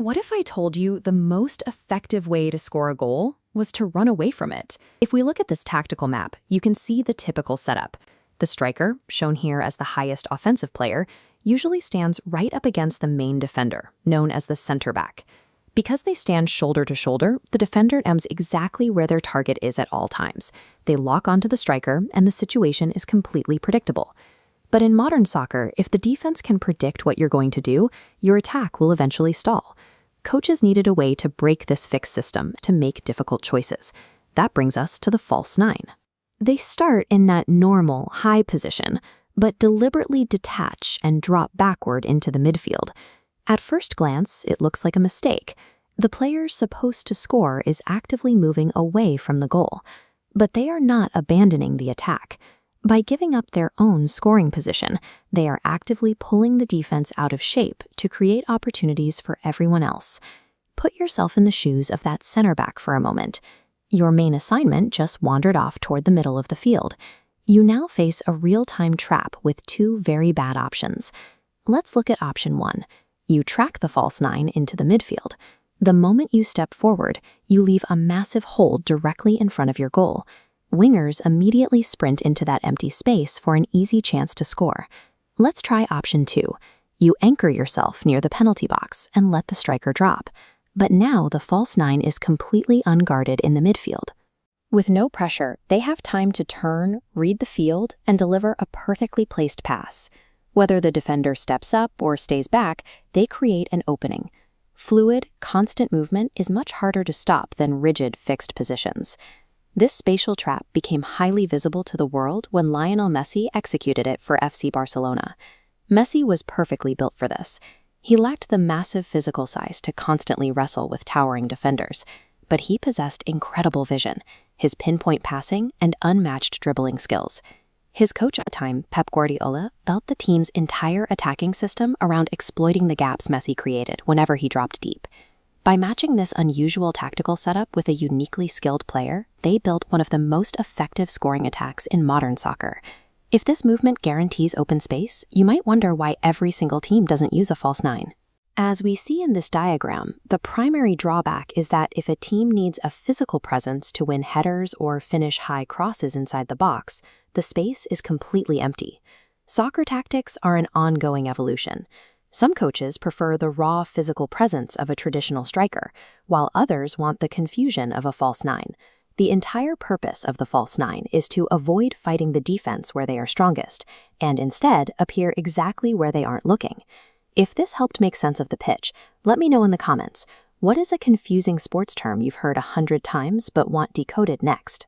What if I told you the most effective way to score a goal was to run away from it? If we look at this tactical map, you can see the typical setup. The striker, shown here as the highest offensive player, usually stands right up against the main defender, known as the center back. Because they stand shoulder to shoulder, the defender aims exactly where their target is at all times. They lock onto the striker, and the situation is completely predictable. But in modern soccer, if the defense can predict what you're going to do, your attack will eventually stall. Coaches needed a way to break this fixed system to make difficult choices. That brings us to the false nine. They start in that normal, high position, but deliberately detach and drop backward into the midfield. At first glance, it looks like a mistake. The player supposed to score is actively moving away from the goal, but they are not abandoning the attack. By giving up their own scoring position, they are actively pulling the defense out of shape to create opportunities for everyone else. Put yourself in the shoes of that center back for a moment. Your main assignment just wandered off toward the middle of the field. You now face a real-time trap with two very bad options. Let's look at option 1. You track the false nine into the midfield. The moment you step forward, you leave a massive hole directly in front of your goal. Wingers immediately sprint into that empty space for an easy chance to score. Let's try option 2. You anchor yourself near the penalty box and let the striker drop. But now the false nine is completely unguarded in the midfield. With no pressure, they have time to turn, read the field, and deliver a perfectly placed pass. Whether the defender steps up or stays back, they create an opening. Fluid, constant movement is much harder to stop than rigid, fixed positions. This spatial trap became highly visible to the world when Lionel Messi executed it for FC Barcelona. Messi was perfectly built for this. He lacked the massive physical size to constantly wrestle with towering defenders, but he possessed incredible vision, his pinpoint passing, and unmatched dribbling skills. His coach at the time, Pep Guardiola, built the team's entire attacking system around exploiting the gaps Messi created whenever he dropped deep. By matching this unusual tactical setup with a uniquely skilled player, they built one of the most effective scoring attacks in modern soccer. If this movement guarantees open space, you might wonder why every single team doesn't use a false nine. As we see in this diagram, the primary drawback is that if a team needs a physical presence to win headers or finish high crosses inside the box, the space is completely empty. Soccer tactics are an ongoing evolution. Some coaches prefer the raw physical presence of a traditional striker, while others want the confusion of a false nine. The entire purpose of the false nine is to avoid fighting the defense where they are strongest, and instead appear exactly where they aren't looking. If this helped make sense of the pitch, let me know in the comments. What is a confusing sports term you've heard 100 times but want decoded next?